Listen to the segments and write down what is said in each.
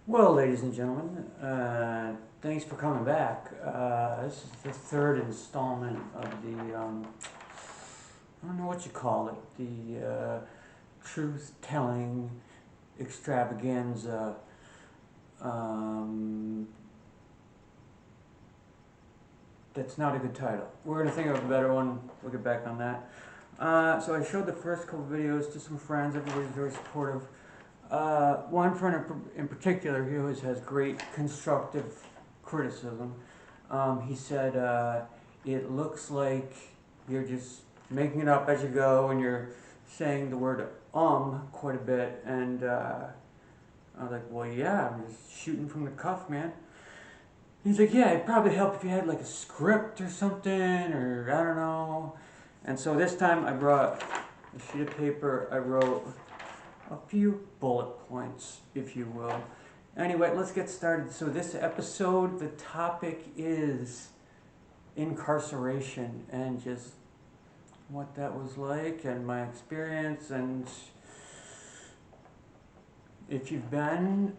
Well, ladies and gentlemen, thanks for coming back. This is the third installment of the, I don't know what you call it, the truth-telling extravaganza. Um, that's not a good title. We're going to think of a better one. We'll get back on that. So I showed the first couple videos to some friends. Everybody's very supportive. One friend in particular, he always has great constructive criticism. He said, it looks like you're just making it up as you go and you're saying the word quite a bit. And I was like, well, yeah, I'm just shooting from the cuff, man. He's like, yeah, it'd probably help if you had like a script or something, or I don't know. And so this time I brought a sheet of paper. I wrote a few bullet points, if you will. Anyway, let's get started. So this episode, the topic is incarceration and just what that was like and my experience. And if you've been,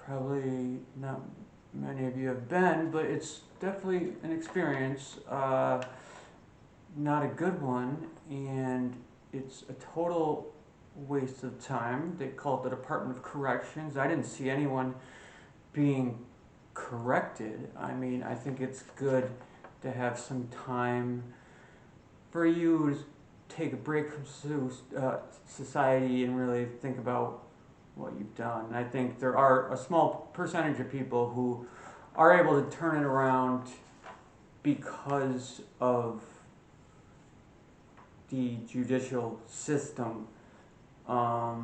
probably not many of you have been, but it's definitely an experience, not a good one, and it's a total waste of time. They call it the Department of Corrections. I didn't see anyone being corrected. I mean, I think it's good to have some time for you to take a break from society and really think about what you've done. And I think there are a small percentage of people who are able to turn it around because of the judicial system. I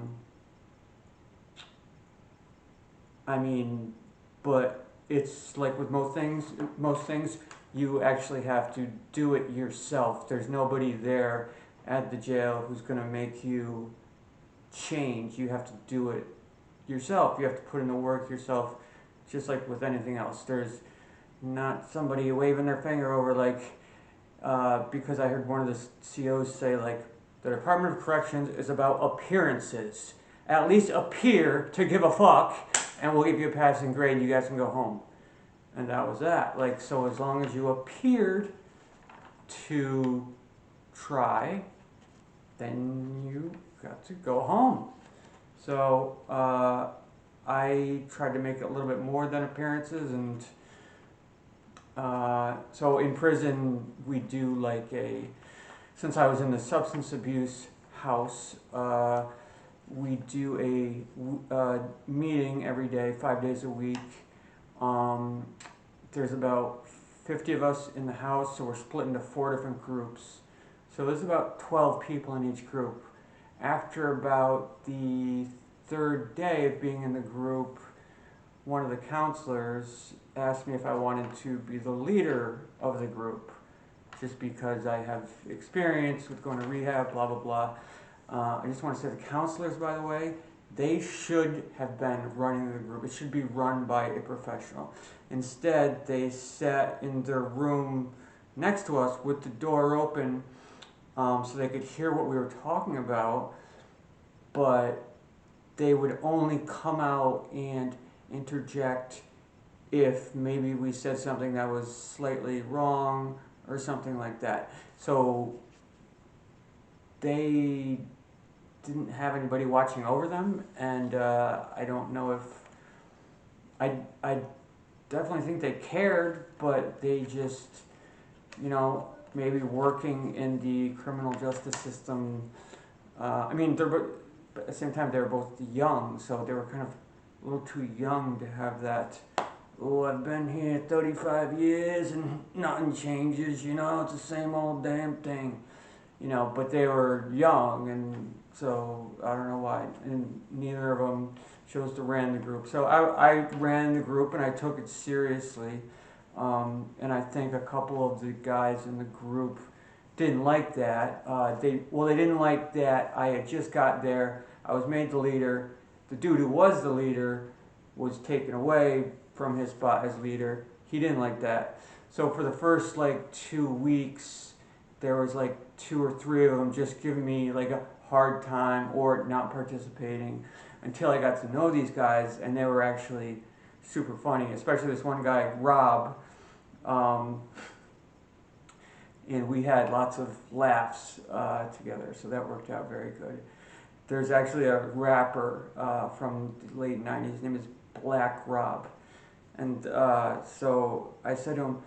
mean, but it's like with most things, you actually have to do it yourself. There's nobody there at the jail who's going to make you change. You have to do it yourself. You have to put in the work yourself, just like with anything else. There's not somebody waving their finger over like, because I heard one of the COs say like, the Department of Corrections is about appearances. At least appear to give a fuck, and we'll give you a passing grade. You guys can go home. And that was that. Like, so as long as you appeared to try, then you got to go home. So I tried to make it a little bit more than appearances, and so in prison we do like since I was in the substance abuse house, we do a meeting every day, 5 days a week. There's about 50 of us in the house, so we're split into 4 different groups. So there's about 12 people in each group. After about the third day of being in the group, one of the counselors asked me if I wanted to be the leader of the group, just because I have experience with going to rehab, blah, blah, blah. I just want to say the counselors, by the way, they should have been running the group. It should be run by a professional. Instead, they sat in their room next to us with the door open, so they could hear what we were talking about, but they would only come out and interject if maybe we said something that was slightly wrong or something like that. So they didn't have anybody watching over them, and I don't know if I definitely think they cared, but they just, maybe working in the criminal justice system. I mean, but at the same time, they were both young, so they were kind of a little too young to have that. Oh, I've been here 35 years and nothing changes, it's the same old damn thing. But they were young, and so I don't know why. And neither of them chose to run the group. So I ran the group, and I took it seriously. And I think a couple of the guys in the group didn't like that. They didn't like that I had just got there. I was made the leader. The dude who was the leader was taken away from his spot as leader. He didn't like that. So for the first 2 weeks, there was 2 or 3 of them just giving me like a hard time or not participating until I got to know these guys, and they were actually super funny, especially this one guy, Rob. Um, and we had lots of laughs together, so that worked out very good. There's actually a rapper from the late 90s, his name is Black Rob. And so I said to him,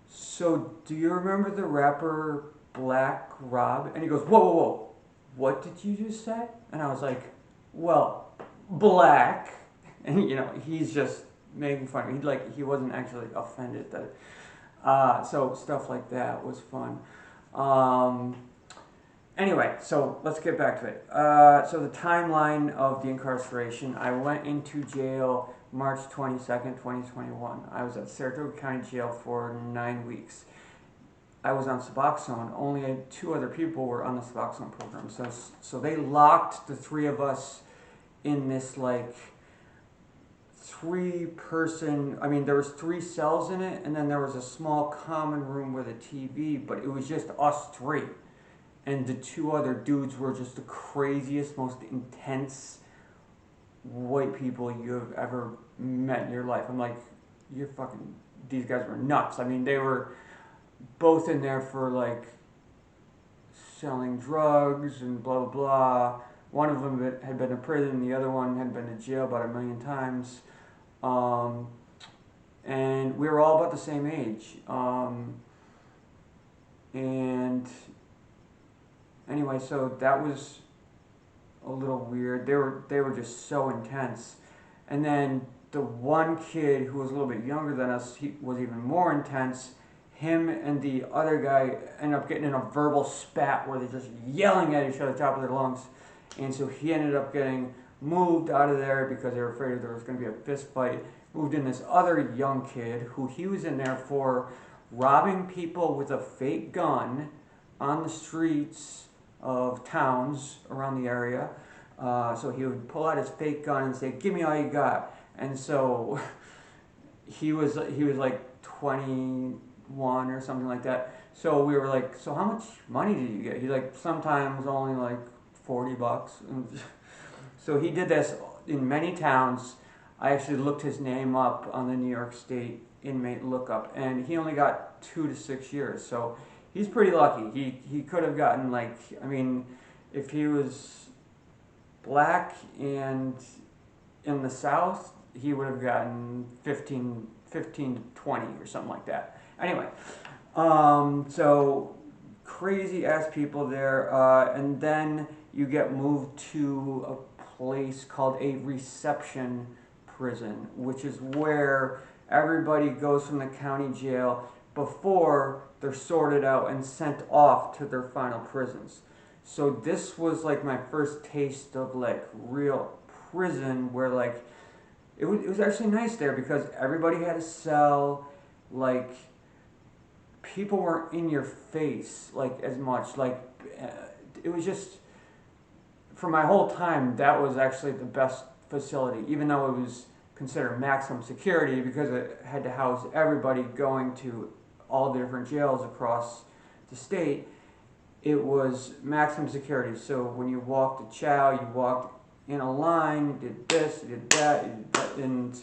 so do you remember the rapper Black Rob? And he goes, whoa, whoa, whoa, what did you just say? And I was like, well, black. And you know, he's just making fun of me. He wasn't actually offended that so stuff like that was fun. Anyway, so let's get back to it. So the timeline of the incarceration, I went into jail March 22nd, 2021. I was at Saratoga County Jail for 9 weeks. I was on Suboxone. Only 2 other people were on the Suboxone program. So they locked the 3 of us in this like 3-person, I mean, there was 3 cells in it, and then there was a small common room with a TV, but it was just us 3. And the 2 other dudes were just the craziest, most intense white people you've ever met in your life. I'm like, these guys were nuts. I mean, they were both in there for like selling drugs and blah, blah, blah. One of them had been in prison, the other one had been in jail about 1,000,000 times. And we were all about the same age. And anyway, so that was a little weird. They were just so intense. And then the one kid who was a little bit younger than us, he was even more intense. Him and the other guy ended up getting in a verbal spat where they're just yelling at each other at the top of their lungs. And so he ended up getting moved out of there because they were afraid there was going to be a fist fight. Moved in this other young kid who he was in there for robbing people with a fake gun on the streets of towns around the area. So he would pull out his fake gun and say, "Give me all you got." And so he was like 21 or something like that. So we were like, "So how much money did you get?" He's like, "Sometimes only like $40." And so he did this in many towns. I actually looked his name up on the New York State inmate lookup, and he only got 2 to 6 years. So he's pretty lucky. He could have gotten like, I mean, if he was black and in the South, he would have gotten 15 to 20 or something like that. Anyway, so crazy ass people there, and then you get moved to a place called a reception prison, which is where everybody goes from the county jail before they're sorted out and sent off to their final prisons. So this was like my first taste of like real prison, where like it was actually nice there because everybody had a cell. Like people weren't in your face like as much. Like it was just, for my whole time, that was actually the best facility, even though it was considered maximum security because it had to house everybody going to all the different jails across the state. It was maximum security. So when you walked to chow, you walked in a line, you did this, you did that, and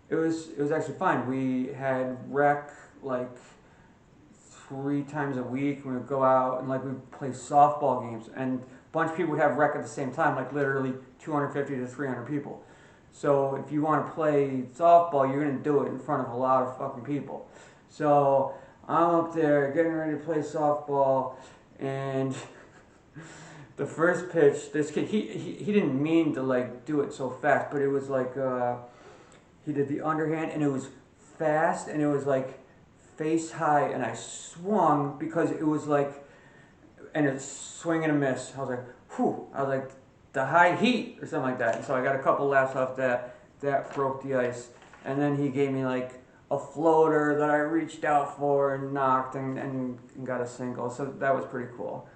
it was actually fine. We had rec like 3 times a week. We would go out and like we'd play softball games, and a bunch of people would have rec at the same time, like literally 250 to 300 people. So if you want to play softball, you're going to do it in front of a lot of fucking people. So I'm up there getting ready to play softball, and the first pitch, this kid, he didn't mean to like do it so fast, but it was like he did the underhand, and it was fast, and it was like face high, and I swung because it was like, and it's swing and a miss. I was like, whew. I was like, the high heat or something like that. And so I got a couple laughs off that. That broke the ice. And then he gave me like a floater that I reached out for and knocked and got a single. So that was pretty cool.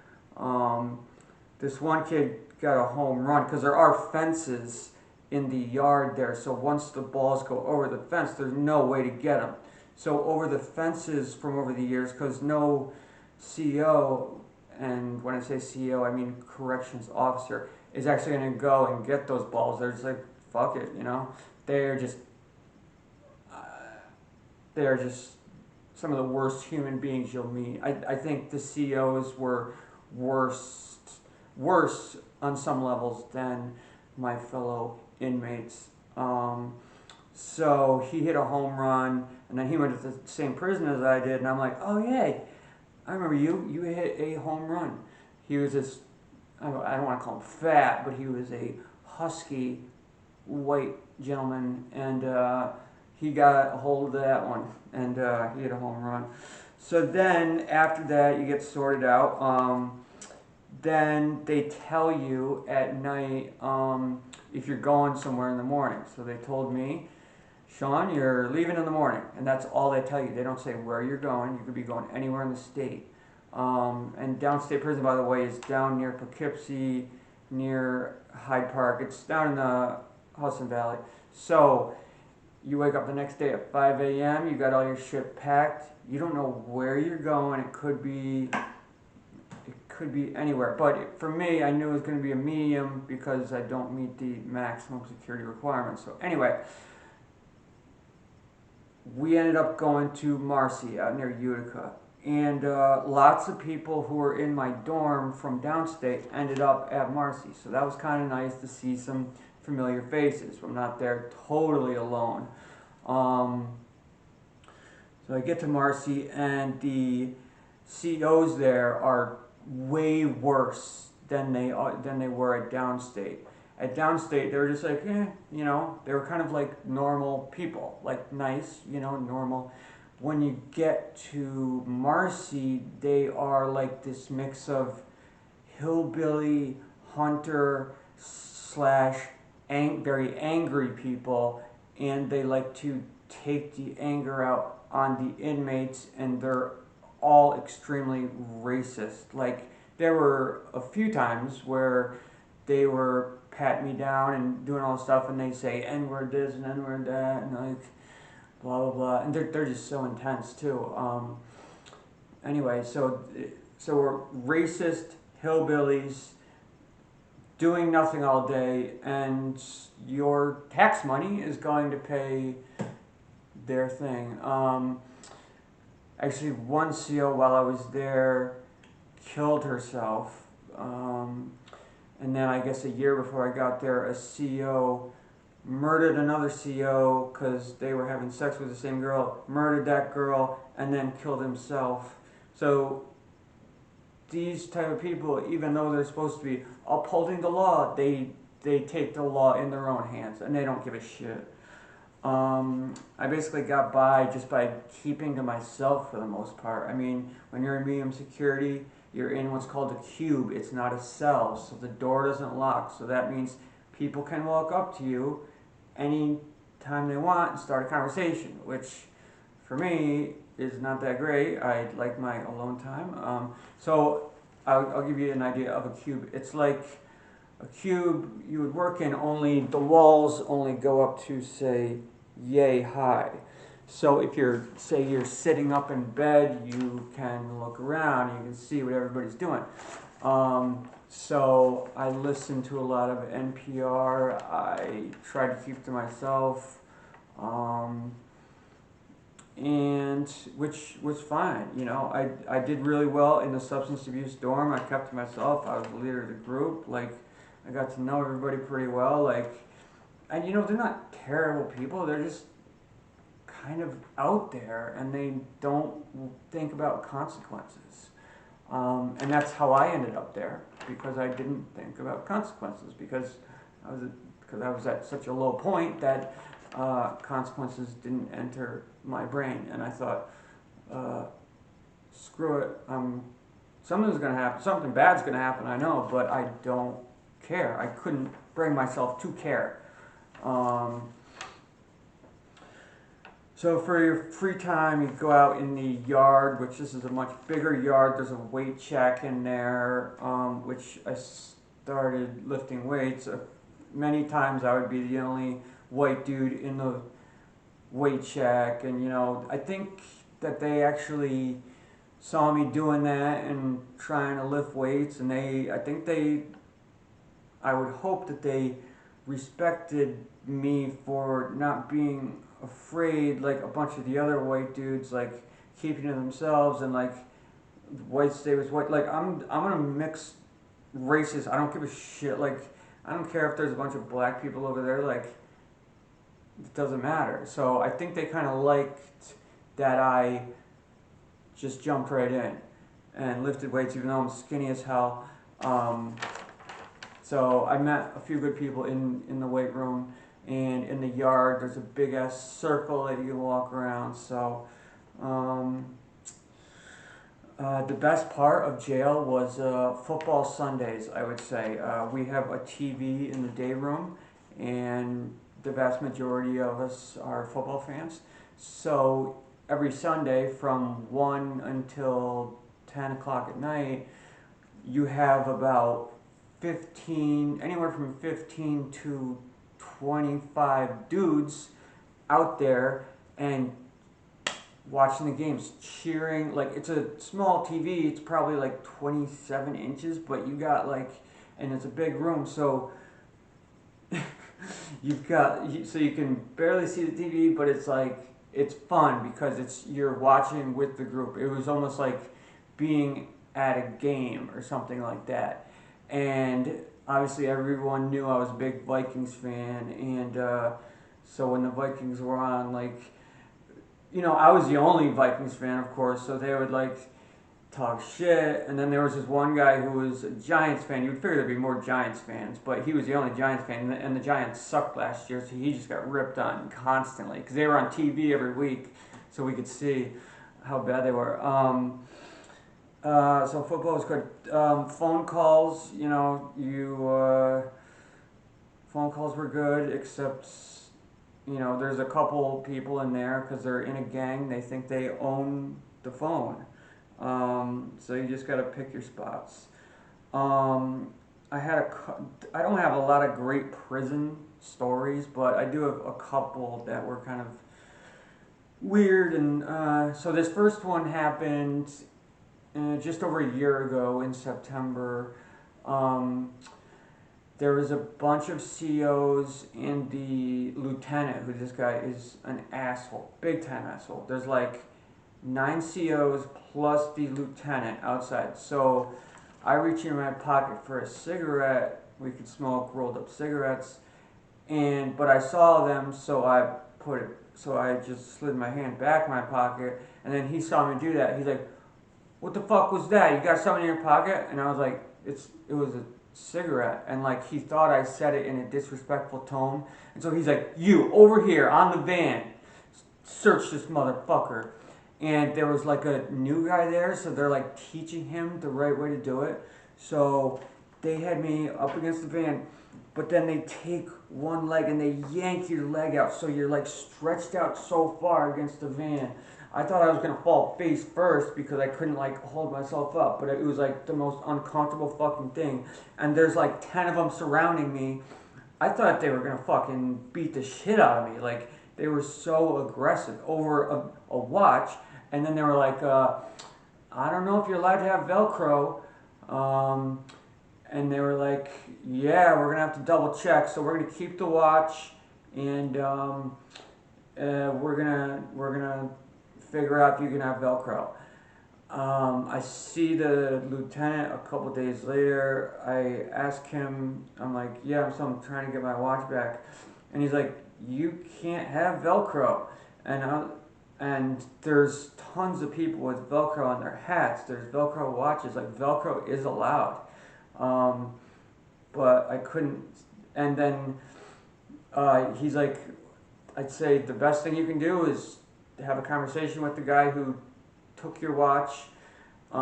This one kid got a home run because there are fences in the yard there. So once the balls go over the fence, there's no way to get them. So over the fences from over the years, because no CEO and when I say CEO, I mean corrections officer, is actually going to go and get those balls. They're just like, fuck it, you know. They're just, uh, they're just some of the worst human beings you'll meet. I think the CEOs were worse on some levels than my fellow inmates. So he hit a home run, and then he went to the same prison as I did, and I'm like, oh yeah, I remember you. You hit a home run. He was this, I don't want to call him fat, but he was a husky white gentleman, and he got a hold of that one, and he hit a home run. So then after that, you get sorted out. Then they tell you at night if you're going somewhere in the morning. So they told me, Sean, you're leaving in the morning, and that's all they tell you. They don't say where you're going. You could be going anywhere in the state. And downstate prison, by the way, is down near Poughkeepsie, near Hyde Park. It's down in the Hudson Valley. So you wake up the next day at 5 a.m. You got all your shit packed. You don't know where you're going. It could be anywhere. But for me, I knew it was going to be a medium because I don't meet the maximum security requirements. So anyway, we ended up going to Marcy out near Utica. And lots of people who were in my dorm from downstate ended up at Marcy. So that was kind of nice to see some familiar faces. I'm not there totally alone. So I get to Marcy, and the CEOs there are way worse than they were at downstate. At downstate, they were just like, you know, they were kind of like normal people, like nice, you know, normal. When you get to Marcy, they are like this mix of hillbilly, hunter, slash, very angry people, and they like to take the anger out on the inmates, and they're all extremely racist. Like, there were a few times where they were patting me down and doing all this stuff, and they say N-word this and N-word that, and like, blah blah blah, and they're just so intense too. Anyway, so we're racist hillbillies doing nothing all day, and your tax money is going to pay their thing. Actually, one CO while I was there killed herself, and then I guess a year before I got there, a CO murdered another CO because they were having sex with the same girl, murdered that girl, and then killed himself. So these type of people, even though they're supposed to be upholding the law, they take the law in their own hands, and they don't give a shit. I basically got by just by keeping to myself for the most part. I mean, when you're in medium security, you're in what's called a cube. It's not a cell, so the door doesn't lock. So that means people can walk up to you any time they want and start a conversation, which for me is not that great. I like my alone time. So I'll give you an idea of a cube. It's like a cube you would work in, only the walls only go up to, say, yay high. So if you're sitting up in bed, you can look around and you can see what everybody's doing. So I listen to a lot of NPR. I try to keep to myself, and which was fine. You know, I did really well in the substance abuse dorm. I kept to myself. I was the leader of the group. Like, I got to know everybody pretty well. Like, and you know, they're not terrible people. They're just kind of out there, and they don't think about consequences. And that's how I ended up there, because I didn't think about consequences, because I was at such a low point that consequences didn't enter my brain, and I thought, screw it, something's gonna happen, something bad's gonna happen, I know, but I don't care. I couldn't bring myself to care. So for your free time, you go out in the yard, which this is a much bigger yard. There's a weight shack in there, which I started lifting weights. Many times I would be the only white dude in the weight shack, and you know, I think that they actually saw me doing that and trying to lift weights, and I would hope that they respected me for not being afraid like a bunch of the other white dudes, like keeping to themselves and like white stay with white. Like I'm gonna mix races. I don't give a shit. Like I don't care if there's a bunch of black people over there. Like it doesn't matter. So I think they kind of liked that I just jumped right in and lifted weights, even though I'm skinny as hell. So I met a few good people in the weight room, and in the yard there's a big ass circle that you can walk around. So um, the best part of jail was football Sundays, I would say. We have a TV in the day room, and the vast majority of us are football fans. So every Sunday from 1 until 10 o'clock at night, you have about 15, anywhere from 15 to 25 dudes out there and watching the games, cheering. Like it's a small TV, it's probably like 27 inches, but you got like, and it's a big room, so so you can barely see the TV, but it's like it's fun because you're watching with the group. It was almost like being at a game or something like that. And obviously everyone knew I was a big Vikings fan, and so when the Vikings were on, like, I was the only Vikings fan, of course, so they would like talk shit. And then there was this one guy who was a Giants fan. You would figure there'd be more Giants fans, but he was the only Giants fan, and the Giants sucked last year, so he just got ripped on constantly because they were on TV every week, so we could see how bad they were. So football was good. Phone calls, phone calls were good, except there's a couple people in there because they're in a gang. They think they own the phone. So you just got to pick your spots. I don't have a lot of great prison stories, but I do have a couple that were kind of weird. And so this first one happened just over a year ago in September. There was a bunch of COs and the lieutenant, who this guy is an asshole, big time asshole. There's like 9 COs plus the lieutenant outside. So I reach in my pocket for a cigarette. We could smoke rolled up cigarettes, but I saw them, so I just slid my hand back in my pocket, and then he saw me do that. He's like, "What the fuck was that? You got something in your pocket?" And I was like, it was a cigarette." And like he thought I said it in a disrespectful tone, and so he's like, "You over here on the van, search this motherfucker." And there was like a new guy there, so they're like teaching him the right way to do it. So they had me up against the van, but then they take one leg and they yank your leg out, so you're like stretched out so far against the van. I thought I was gonna fall face first because I couldn't like hold myself up, but it was like the most uncomfortable fucking thing. And there's like 10 of them surrounding me. I thought they were gonna fucking beat the shit out of me. Like they were so aggressive over a watch. And then they were like, "I don't know if you're allowed to have Velcro." And they were like, "Yeah, we're gonna have to double check. So we're gonna keep the watch, and we're gonna figure out if you can have Velcro." I see the lieutenant a couple days later. I ask him, I'm like, "Yeah, I'm trying to get my watch back," and he's like, "You can't have Velcro." And there's tons of people with Velcro on their hats. There's Velcro watches. Like Velcro is allowed, but I couldn't. And then he's like, "I'd say the best thing you can do is have a conversation with the guy who took your watch." I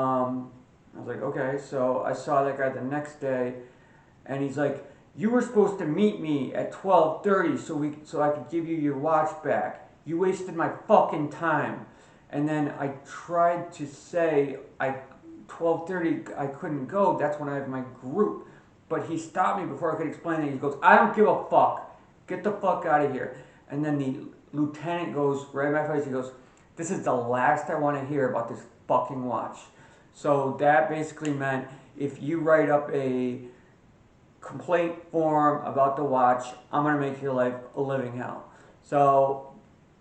was like, "Okay." So I saw that guy the next day, and he's like, "You were supposed to meet me at 12:30 so I could give you your watch back. You wasted my fucking time." And then I tried to say 12:30 I couldn't go. That's when I have my group. But he stopped me before I could explain it. He goes, "I don't give a fuck. Get the fuck out of here." And then the lieutenant goes right in my face. He goes, "This is the last I want to hear about this fucking watch. So that basically meant if you write up a complaint form about the watch, I'm gonna make your life a living hell. So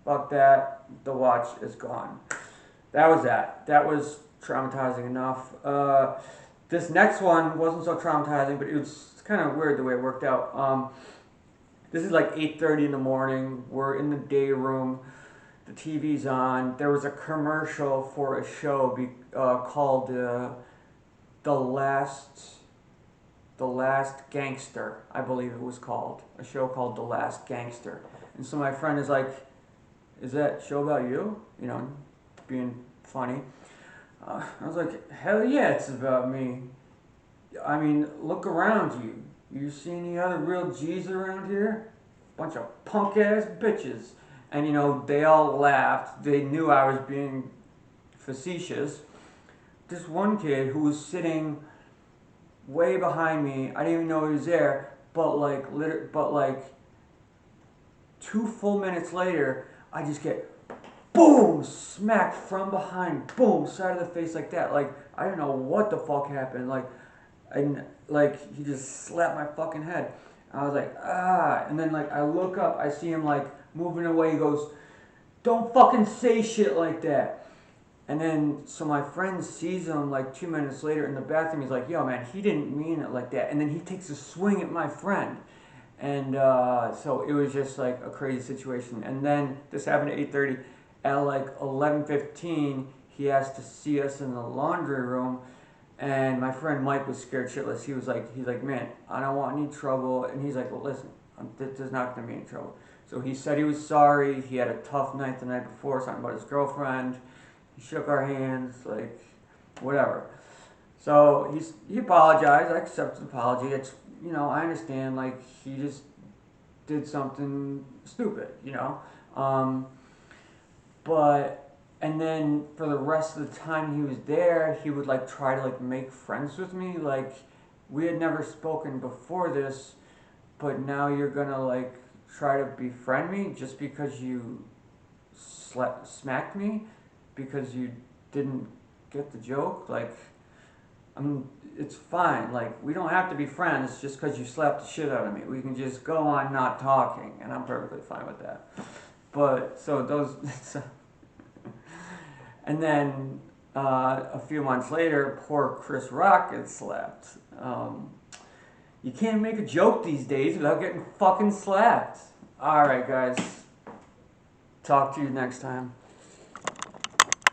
fuck that. The watch is gone. That was that. That was traumatizing enough. This next one wasn't so traumatizing, but it was kind of weird the way it worked out. This is like 8:30 in the morning. We're in the day room. The TV's on. There was a commercial for a show called The Last Gangster, I believe it was called. A show called The Last Gangster. And so my friend is like, "Is that show about you?" You know, being funny. I was like, "Hell yeah, it's about me. I mean, look around you. You see any other real G's around here? Bunch of punk ass bitches." And you know, they all laughed. They knew I was being facetious. This one kid who was sitting way behind me, I didn't even know he was there, but like 2 full minutes later, I just get boom, smacked from behind, boom, side of the face like that. Like I don't know what the fuck happened. Like he just slapped my fucking head. I was like, ah, and then like I look up, I see him like moving away. He goes, "Don't fucking say shit like that." And then so my friend sees him like 2 minutes later in the bathroom. He's like, "Yo, man, he didn't mean it like that." And then he takes a swing at my friend. And so it was just like a crazy situation. And then this happened at 8:30. At like 11:15, he asked to see us in the laundry room. And my friend Mike was scared shitless. He's like, "Man, I don't want any trouble." And he's like, "Well, listen, there's not going to be any trouble." So he said he was sorry. He had a tough night the night before, something about his girlfriend. He shook our hands, like, whatever. So he apologized. I accepted the apology. It's, you know, I understand, like, he just did something stupid, you know. And then for the rest of the time he was there, he would like try to like make friends with me. Like we had never spoken before this, but now you're gonna like try to befriend me just because you smacked me because you didn't get the joke. Like, I mean, it's fine. Like we don't have to be friends just because you slapped the shit out of me. We can just go on not talking, and I'm perfectly fine with that. But so those. And then a few months later, poor Chris Rock gets slapped. You can't make a joke these days without getting fucking slapped. Alright, guys. Talk to you next time.